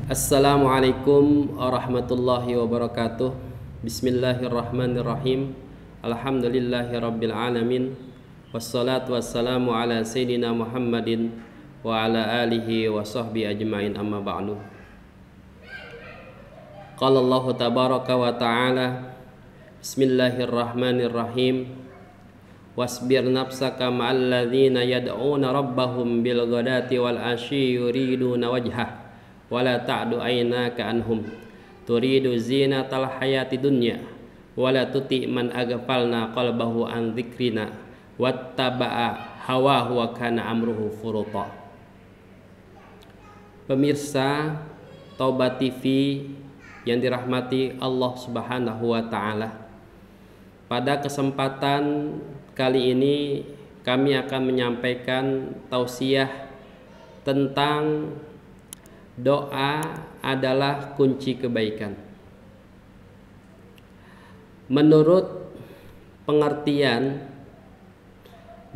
Assalamualaikum warahmatullahi wabarakatuh. Bismillahirrahmanirrahim. Alhamdulillahirabbil alamin. Wassalatu wassalamu ala sayyidina Muhammadin wa ala alihi wa sahbihi ajmain, amma ba'du. Qala Allah tabaraka wa ta'ala, Bismillahirrahmanirrahim. Wasbir nafsaka ma'al ladzina yad'una rabbahum bil ghadati wal asyi yuriduna wajhah wala ta'du aynaka anhum turidu zinatal hayati dunya wala tuti man aghfalna qalbahu an dzikrina wattaba'a hawahu wa kana amruhu furuta. Pemirsa Taubat TV yang dirahmati Allah Subhanahu wa taala, pada kesempatan kali ini kami akan menyampaikan tausiah tentang doa adalah kunci kebaikan. Menurut pengertian,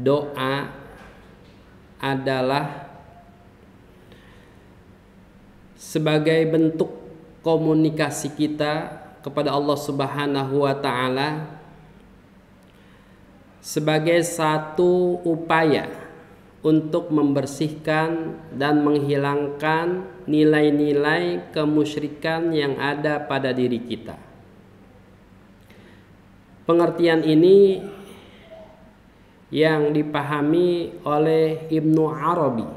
doa adalah sebagai bentuk komunikasi kita kepada Allah Subhanahu wa taala, sebagai satu upaya untuk membersihkan dan menghilangkan nilai-nilai kemusyrikan yang ada pada diri kita. Pengertian ini yang dipahami oleh Ibnu Arabi.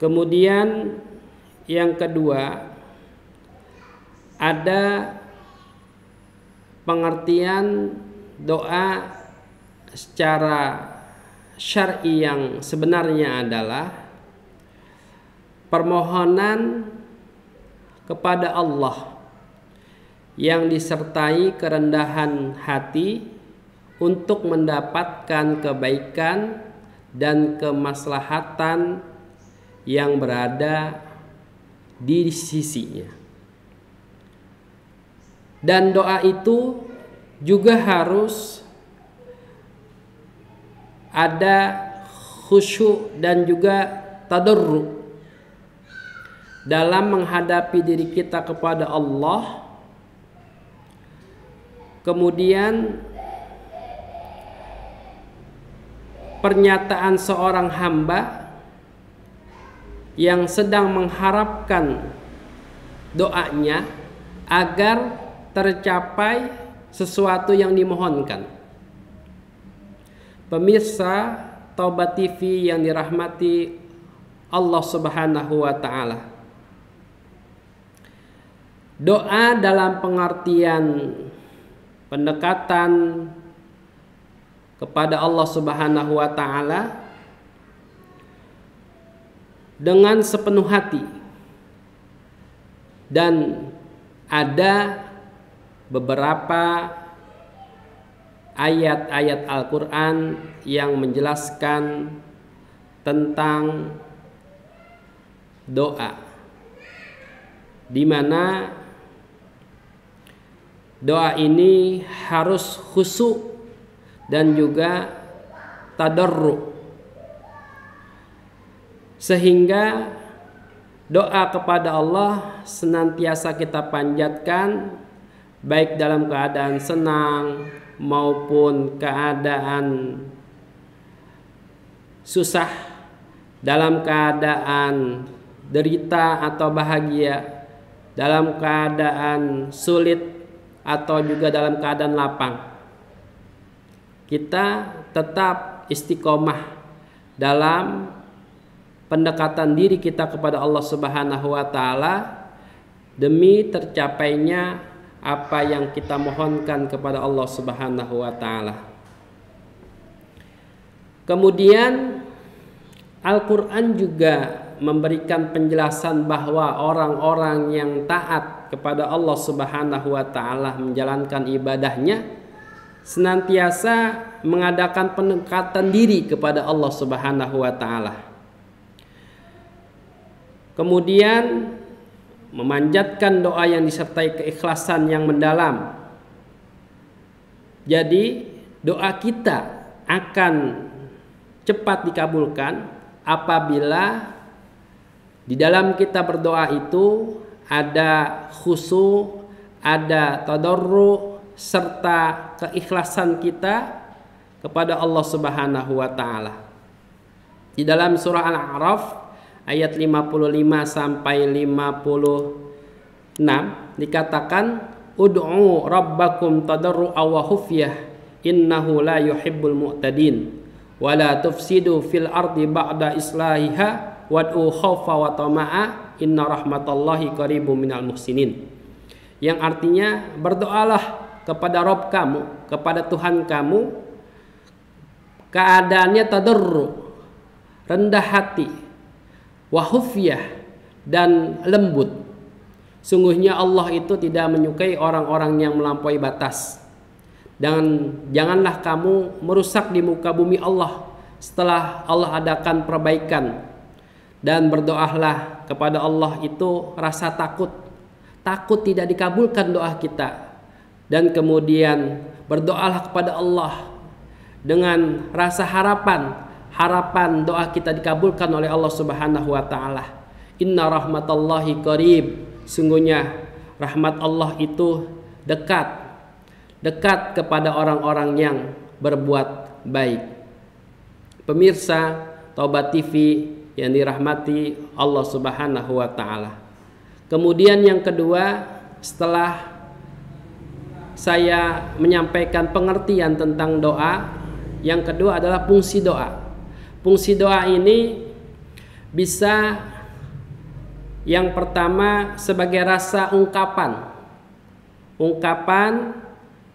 Kemudian yang kedua, ada pengertian doa secara syar'i yang sebenarnya adalah permohonan kepada Allah yang disertai kerendahan hati untuk mendapatkan kebaikan dan kemaslahatan yang berada di sisinya. Dan doa itu juga harus ada khusyuk dan juga tadarru dalam menghadapi diri kita kepada Allah. Kemudian pernyataan seorang hamba yang sedang mengharapkan doanya agar tercapai sesuatu yang dimohonkan. Pemirsa Taubat TV yang dirahmati Allah Subhanahu wa taala, doa dalam pengertian pendekatan kepada Allah Subhanahu wa taala dengan sepenuh hati, dan ada beberapa ayat-ayat Al-Quran yang menjelaskan tentang doa, di mana doa ini harus khusyuk dan juga tadarru, sehingga doa kepada Allah senantiasa kita panjatkan baik dalam keadaan senang maupun keadaan susah, dalam keadaan derita atau bahagia, dalam keadaan sulit atau juga dalam keadaan lapang. Kita tetap istiqomah dalam pendekatan diri kita kepada Allah Subhanahu wa taala demi tercapainya apa yang kita mohonkan kepada Allah Subhanahu wa taala. Kemudian Al-Qur'an juga memberikan penjelasan bahwa orang-orang yang taat kepada Allah Subhanahu wa taala menjalankan ibadahnya senantiasa mengadakan pendekatan diri kepada Allah Subhanahu wa taala. Kemudian memanjatkan doa yang disertai keikhlasan yang mendalam. Jadi doa kita akan cepat dikabulkan apabila Di dalam kita berdoa itu ada khusu, ada tadarru, serta keikhlasan kita kepada Allah Subhanahu wa taala. Di dalam surah Al-A'raf ayat 55 sampai 56 dikatakan ud'u rabbakum tadarru'a wa khufyah innahu la yuhibbul mu'tadin wa la tufsidu fil ardi ba'da islahiha wad'u khaufa wa tama'a inna rahmatallahi qaribum minal muhsinin. Yang artinya berdoalah kepada Rabb kamu, kepada Tuhan kamu, keadaannya tadarru, rendah hati, wa khufyah, dan lembut. Sungguhnya Allah itu tidak menyukai orang-orang yang melampaui batas. Dan janganlah kamu merusak di muka bumi Allah setelah Allah adakan perbaikan. Dan berdoalah kepada Allah itu rasa takut. Takut tidak dikabulkan doa kita. Dan kemudian berdoalah kepada Allah dengan rasa harapan. Harapan doa kita dikabulkan oleh Allah Subhanahu wa taala. Inna rahmatallahi qarib. Sungguhnya rahmat Allah itu dekat. Dekat kepada orang-orang yang berbuat baik. Pemirsa Taubat TV yang dirahmati Allah Subhanahu wa taala. Kemudian yang kedua, setelah saya menyampaikan pengertian tentang doa, yang kedua adalah fungsi doa. Fungsi doa ini bisa yang pertama sebagai rasa ungkapan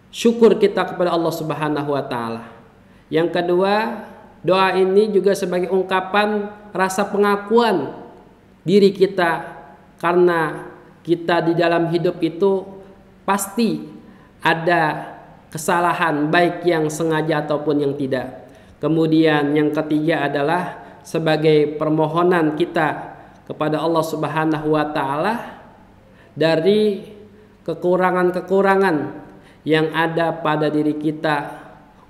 syukur kita kepada Allah Subhanahu wa taala. Yang kedua, doa ini juga sebagai ungkapan rasa pengakuan diri kita, karena kita di dalam hidup itu pasti ada kesalahan, baik yang sengaja ataupun yang tidak. Kemudian yang ketiga adalah sebagai permohonan kita kepada Allah Subhanahu wa taala dari kekurangan-kekurangan yang ada pada diri kita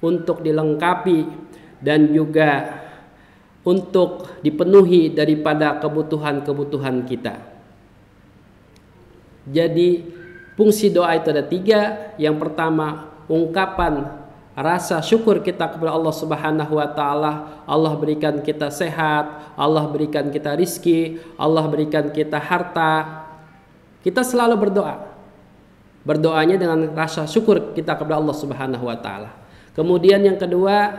untuk dilengkapi dan juga untuk dipenuhi daripada kebutuhan-kebutuhan kita. Jadi fungsi doa itu ada tiga. Yang pertama, ungkapan rasa syukur kita kepada Allah Subhanahu wa taala. Allah berikan kita sehat, Allah berikan kita rizki, Allah berikan kita harta. Kita selalu berdoa. Berdoanya dengan rasa syukur kita kepada Allah Subhanahu wa taala. Kemudian yang kedua,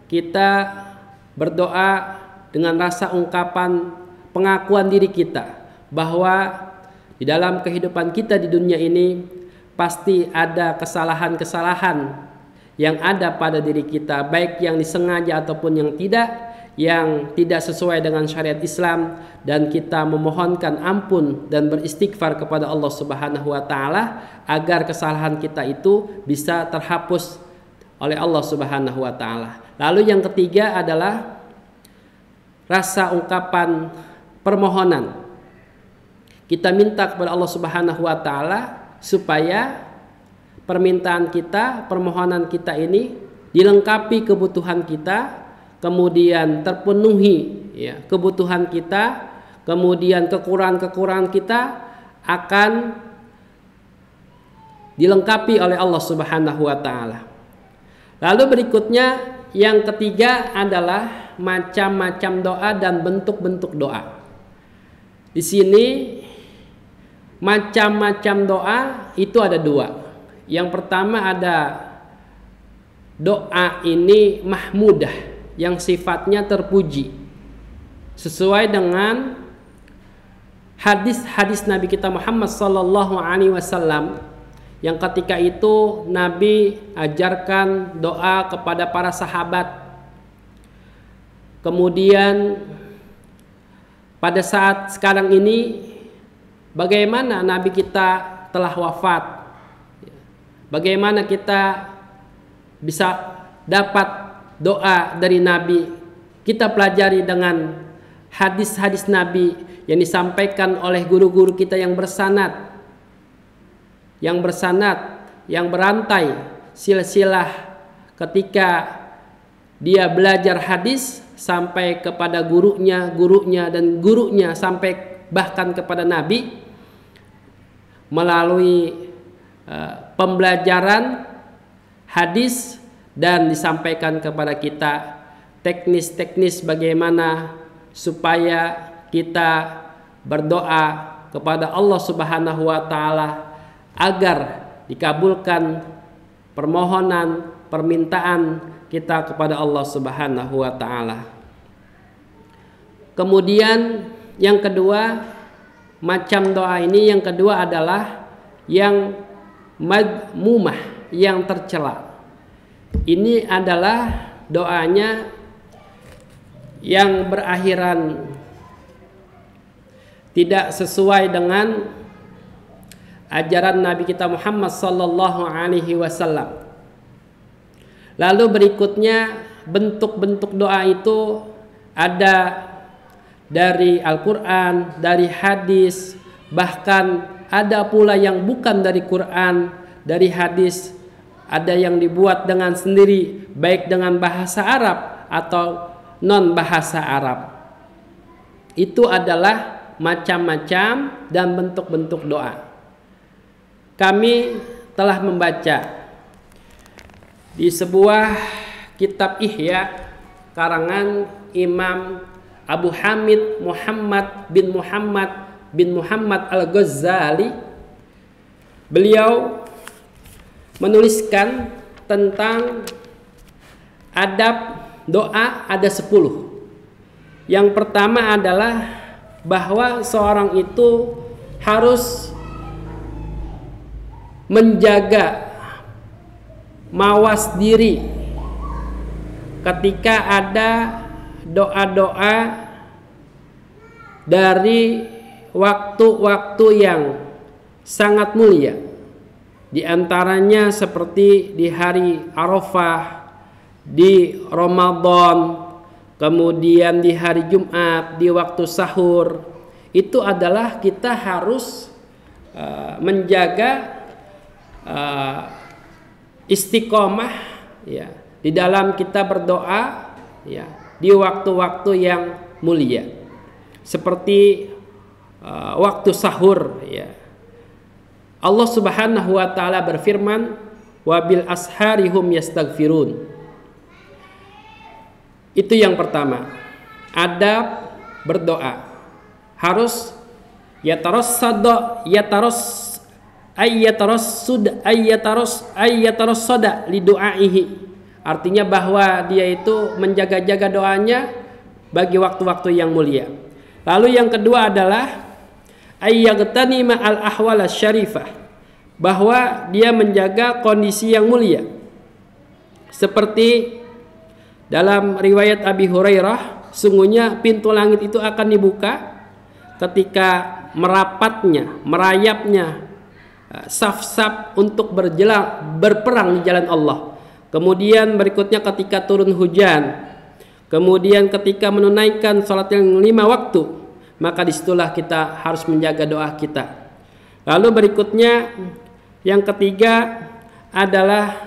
kita berdoa dengan rasa ungkapan pengakuan diri kita bahwa di dalam kehidupan kita di dunia ini pasti ada kesalahan-kesalahan yang ada pada diri kita, baik yang disengaja ataupun yang tidak sesuai dengan syariat Islam, dan kita memohonkan ampun dan beristighfar kepada Allah Subhanahu wa taala agar kesalahan kita itu bisa terhapus oleh Allah Subhanahu wa taala. Lalu yang ketiga adalah rasa ungkapan permohonan. Kita minta kepada Allah Subhanahu wa taala supaya permintaan kita, permohonan kita ini dilengkapi kebutuhan kita, kemudian terpenuhi ya, kebutuhan kita, kemudian kekurangan-kekurangan kita akan dilengkapi oleh Allah Subhanahu wa taala. Lalu berikutnya yang ketiga adalah macam-macam doa dan bentuk-bentuk doa. Di sini macam-macam doa itu ada dua. Yang pertama ada doa ini mahmudah, yang sifatnya terpuji sesuai dengan hadis-hadis Nabi kita Muhammad sallallahu alaihi wasallam, yang ketika itu Nabi ajarkan doa kepada para sahabat. Kemudian pada saat sekarang ini, bagaimana Nabi kita telah wafat, bagaimana kita bisa dapat doa dari Nabi, kita pelajari dengan hadis-hadis Nabi yang disampaikan oleh guru-guru kita yang bersanad, yang berantai silsilah ketika dia belajar hadis sampai kepada gurunya, dan gurunya sampai bahkan kepada Nabi melalui pembelajaran hadis dan disampaikan kepada kita teknis-teknis bagaimana supaya kita berdoa kepada Allah Subhanahu wa taala agar dikabulkan permohonan, permintaan kita kepada Allah Subhanahu wa taala. Kemudian yang kedua, macam doa ini yang kedua adalah yang madmumah, yang tercela. Ini adalah doanya yang berakhiran tidak sesuai dengan ajaran Nabi kita Muhammad sallallahu alaihi wasallam. Lalu berikutnya bentuk-bentuk doa itu ada dari Al-Quran, dari hadis, bahkan ada pula yang bukan dari Quran, dari hadis, ada yang dibuat dengan sendiri, baik dengan bahasa Arab atau non bahasa Arab. Itu adalah macam-macam dan bentuk-bentuk doa. Kami telah membaca di sebuah kitab Ihya karangan Imam Abu Hamid Muhammad bin Muhammad Al-Ghazali. Beliau menuliskan tentang adab doa ada 10. Yang pertama adalah bahwa seorang itu harus menjaga mawas diri ketika ada doa-doa dari waktu-waktu yang sangat mulia. Di antaranya seperti di hari Arafah, di Ramadan, kemudian di hari Jumat, di waktu sahur. Itu adalah kita harus menjaga istiqomah ya di dalam kita berdoa ya di waktu-waktu yang mulia seperti waktu sahur ya. Allah Subhanahu wa taala berfirman, wabil asharihum yastaghfirun. Itu yang pertama, adab berdoa harus ayatarassoda li du'aihi. Artinya bahwa dia itu menjaga-jaga doanya bagi waktu-waktu yang mulia. Lalu yang kedua adalah ayyagtanima al ahwal syarifah, bahwa dia menjaga kondisi yang mulia. Seperti dalam riwayat Abi Hurairah, sungguhnya pintu langit itu akan dibuka ketika merayapnya saf-saf untuk berperang di jalan Allah. Kemudian berikutnya ketika turun hujan. Kemudian ketika menunaikan sholat yang 5 waktu, maka disitulah kita harus menjaga doa kita. Lalu berikutnya yang ketiga adalah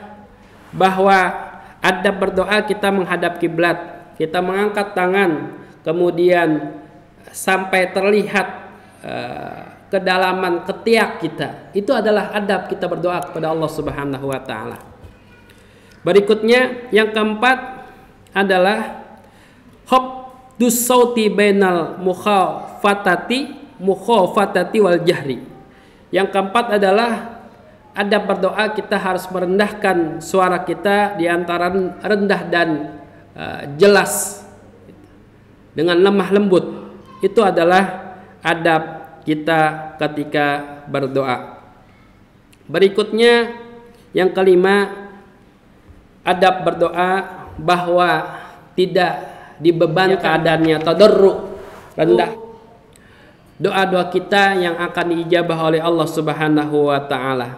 bahwa adab berdoa kita menghadap kiblat, kita mengangkat tangan, kemudian sampai terlihat kedalaman ketiak kita. Itu adalah adab kita berdoa kepada Allah Subhanahu wa taala. Berikutnya yang keempat adalah habdus sauti bainal mukhafatati wal jahri. Yang keempat adalah adab berdoa kita harus merendahkan suara kita di antara rendah dan jelas dengan lemah lembut. Itu adalah adab kita ketika berdoa. Berikutnya yang kelima, adab berdoa bahwa tidak dibeban keadaannya, tadarru, rendah. Doa-doa kita yang akan diijabah oleh Allah Subhanahu wa taala.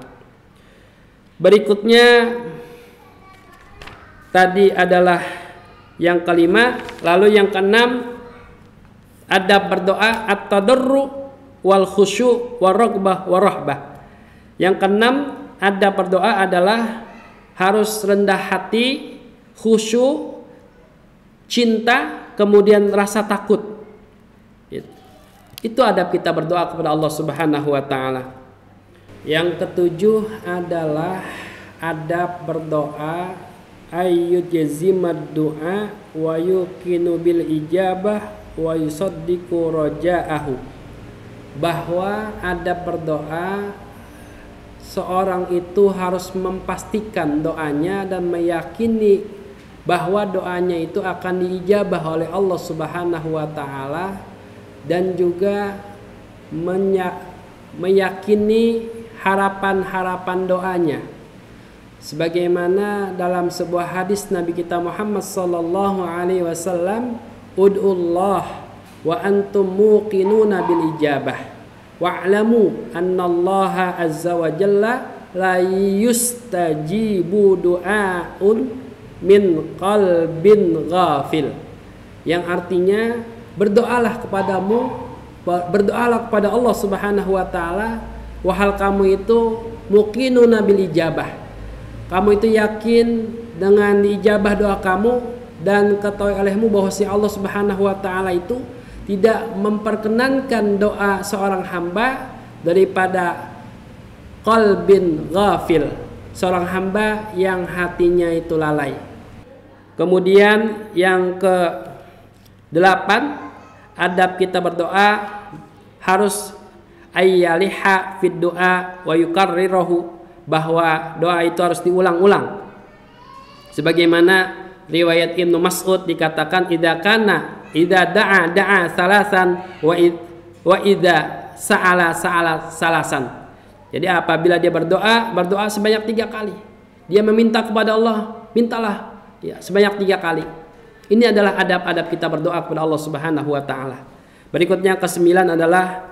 Berikutnya tadi adalah yang kelima, lalu yang keenam adab berdoa at-tadarru wal khusyu' waraghbah warahbah. Yang keenam adab berdoa adalah harus rendah hati, khusyuk, cinta, kemudian rasa takut. Itu adab kita berdoa kepada Allah Subhanahu wa taala. Yang ketujuh adalah adab berdoa ayyujzimad du'a wa yuqinu bil ijabah wa yusaddiqu raja'ahu. Bahwa adab berdoa seorang itu harus memastikan doanya dan meyakini bahwa doanya itu akan diijabah oleh Allah Subhanahu wa taala, dan juga meyakini harapan-harapan doanya. Sebagaimana dalam sebuah hadis Nabi kita Muhammad sallallahu alaihi wasallam, ud'ullah wa antum muqinuna bil ijabah wa'lamu annallaha azza wa jalla la yustajibu du'aun min qalbin ghafil. Yang artinya berdoalah kepada Allah Subhanahu wa taala, wahal kamu itu muqinuna bil ijabah. Kamu itu yakin dengan diijabah doa kamu, dan ketahui olehmu bahwa si Allah Subhanahu wa taala itu tidak memperkenankan doa seorang hamba daripada qalbin ghafil, seorang hamba yang hatinya itu lalai. Kemudian yang ke-8, adab kita berdoa harus ayyaliha fid du'a wa yukarrirahu, bahwa doa itu harus diulang-ulang. Sebagaimana riwayat Ibnu Mas'ud dikatakan, idza da'a salasan wa idza sa'ala salasan. Jadi apabila dia berdoa sebanyak 3 kali. Dia meminta kepada Allah, mintalah ya sebanyak 3 kali. Ini adalah adab-adab kita berdoa kepada Allah Subhanahu wa taala. Berikutnya ke-9 adalah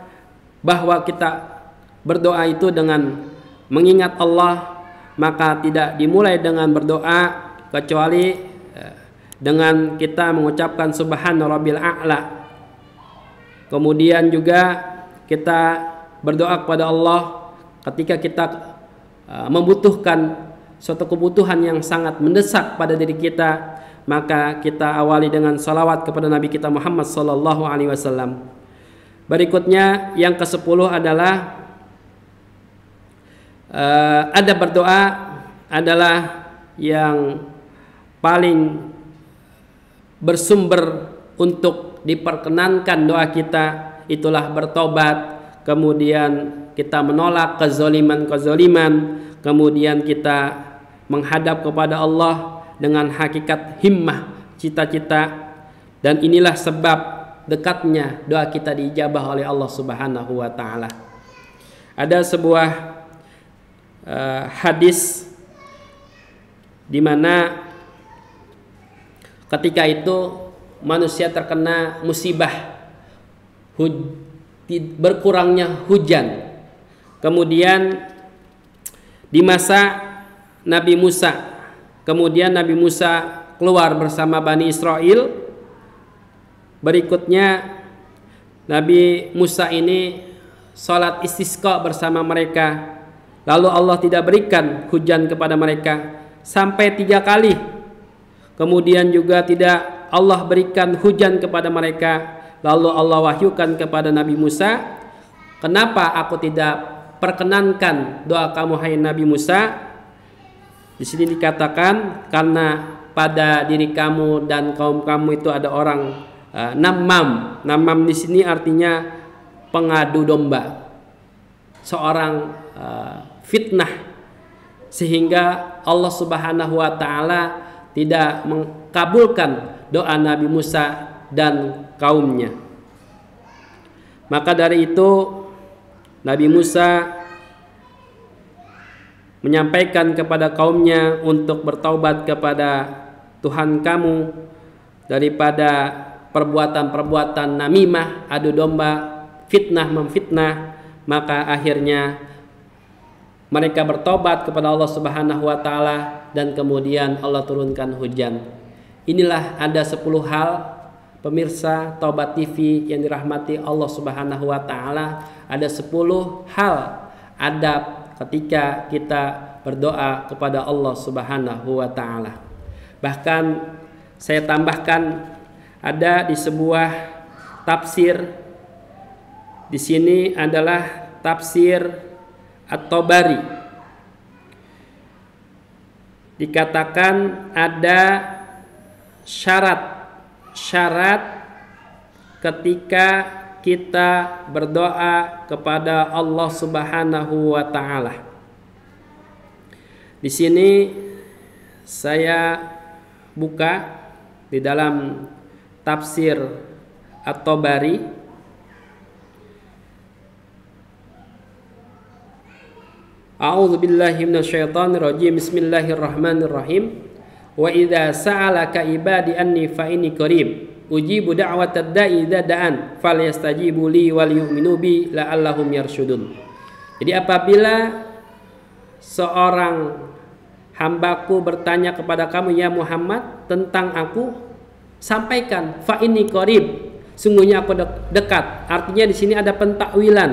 bahwa kita berdoa itu dengan mengingat Allah, maka tidak dimulai dengan berdoa kecuali dengan kita mengucapkan subhana rabbil a'la. Kemudian juga kita berdoa kepada Allah ketika kita membutuhkan suatu kebutuhan yang sangat mendesak pada diri kita, maka kita awali dengan salawat kepada Nabi kita Muhammad sallallahu alaihi wasallam. Berikutnya yang ke-10 adalah adab berdoa adalah yang paling bersumber untuk diperkenankan doa kita, itulah bertobat, kemudian kita menolak kezaliman, kemudian kita menghadap kepada Allah dengan hakikat himmah, cita-cita, dan inilah sebab dekatnya doa kita diijabah oleh Allah Subhanahu wa taala. Ada sebuah hadis di mana ketika itu manusia terkena musibah berkurangnya hujan. Kemudian di masa Nabi Musa, kemudian Nabi Musa keluar bersama Bani Israel. Berikutnya Nabi Musa ini salat istisqa bersama mereka. Lalu Allah tidak berikan hujan kepada mereka sampai 3 kali. Kemudian juga tidak Allah berikan hujan kepada mereka. Lalu Allah wahyukan kepada Nabi Musa, kenapa aku tidak perkenankan doa kamu hai Nabi Musa? Di sini dikatakan karena pada diri kamu dan kaum kamu itu ada orang namam. Namam di sini artinya pengadu domba, seorang fitnah, sehingga Allah Subhanahu wa taala tidak mengabulkan doa Nabi Musa dan kaumnya. Maka dari itu Nabi Musa menyampaikan kepada kaumnya untuk bertaubat kepada Tuhan kamu daripada perbuatan-perbuatan namimah, adu domba, fitnah memfitnah. Maka akhirnya mereka bertobat kepada Allah Subhanahu wa taala, dan kemudian Allah turunkan hujan. Inilah ada 10 hal pemirsa Taubat TV yang dirahmati Allah Subhanahu wa taala. Ada 10 hal adab ketika kita berdoa kepada Allah Subhanahu wa taala. Bahkan saya tambahkan, ada di sebuah tafsir di sini adalah tafsir At-Tabari. Dikatakan ada syarat ketika kita berdoa kepada Allah Subhanahu wa taala. Di sini saya buka di dalam tafsir At-Tabari. A'udzu billahi minasyaitonir rajim. Bismillahirrahmanirrahim. Wa idza sa'alaka ibadi anni fa inni qarib ujibu da'watad da'i idza da'an falyastajibu li wal yu'minu bi la'allahum yarsyudun. Jadi apabila seorang hambaku bertanya kepada kamu ya Muhammad tentang aku, sampaikan fa inni qarib, sungguhnya aku dekat. Artinya di sini ada pentakwilan.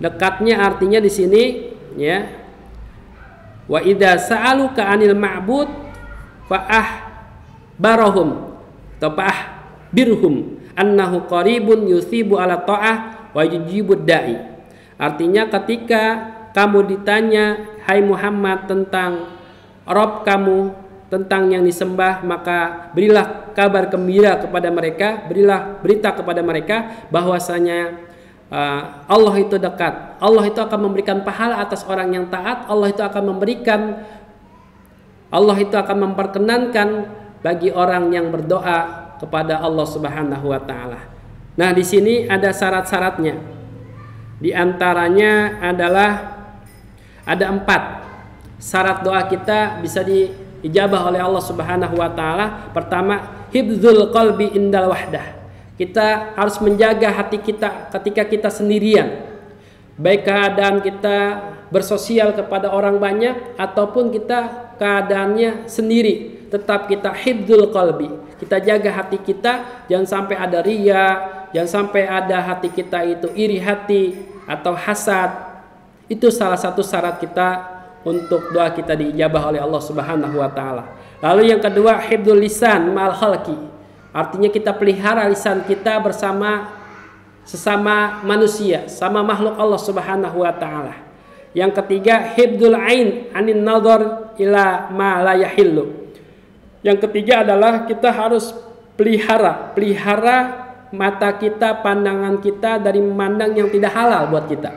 Dekatnya artinya di sini ya. Wa idza sa'aluka 'anil ma'bud fa'ah barahum atau birhum annahu qaribun yusibu ala ta'ah wa yujibud da'i. Artinya ketika kamu ditanya hai Muhammad tentang Rabb kamu, tentang yang disembah, maka berilah kabar gembira kepada mereka, berilah berita kepada mereka bahwasanya Allah itu dekat. Allah itu akan memberikan pahala atas orang yang taat. Allah itu akan memperkenankan bagi orang yang berdoa kepada Allah Subhanahu wa taala. Nah, di sini ada syarat-syaratnya. Di antaranya adalah ada 4 syarat doa kita bisa diijabah oleh Allah Subhanahu wa taala. Pertama, hifdzul qalbi indal wahdah. Kita harus menjaga hati kita ketika kita sendirian. Baik keadaan kita bersosial kepada orang banyak ataupun kita keadaannya sendiri, tetap kita hifdzul qalbi. Kita jaga hati kita, jangan sampai ada riya, jangan sampai ada hati kita itu iri hati atau hasad. Itu salah satu syarat kita untuk doa kita diijabah oleh Allah Subhanahu wa taala. Lalu yang kedua, hifdzul lisan ma'al khalqi. Artinya kita pelihara lisan kita bersama sesama manusia, sama makhluk Allah Subhanahu wa taala. Yang ketiga, hifdzul ain anin nadhar ila ma la yahillu. Yang ketiga adalah kita harus pelihara mata kita, pandangan kita dari memandang yang tidak halal buat kita.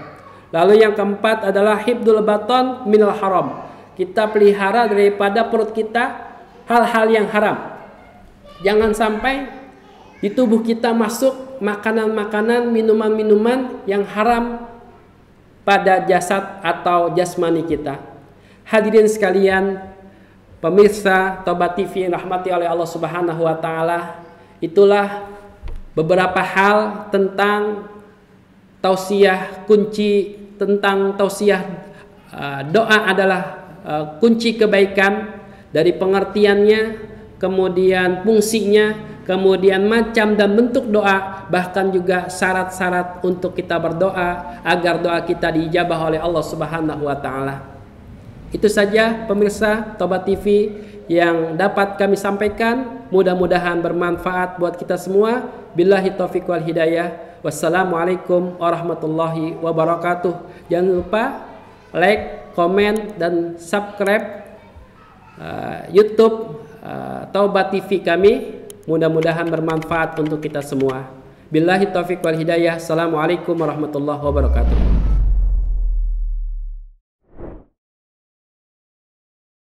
Lalu yang keempat adalah hifdzul baton minal haram. Kita pelihara daripada perut kita hal-hal yang haram. Jangan sampai di tubuh kita masuk makanan-makanan, minuman-minuman yang haram pada jasad atau jasmani kita. Hadirin sekalian, pemirsa Tobat TV yang rahmati oleh Allah Subhanahu wa taala, itulah beberapa hal tentang tausiah, kunci tentang tausiah. Doa adalah kunci kebaikan, dari pengertiannya, kemudian fungsinya, kemudian macam dan bentuk doa, bahkan juga syarat-syarat untuk kita berdoa agar doa kita diijabah oleh Allah Subhanahu wa taala. Itu saja pemirsa Tobat TV yang dapat kami sampaikan. Mudah-mudahan bermanfaat buat kita semua. Billahi taufiq wal hidayah. Wassalamualaikum warahmatullahi wabarakatuh. Jangan lupa like, komen, dan subscribe YouTube Tobat TV kami. Mudah-mudahan bermanfaat untuk kita semua. Billahi taufiq wal hidayah. Assalamualaikum warahmatullahi wabarakatuh.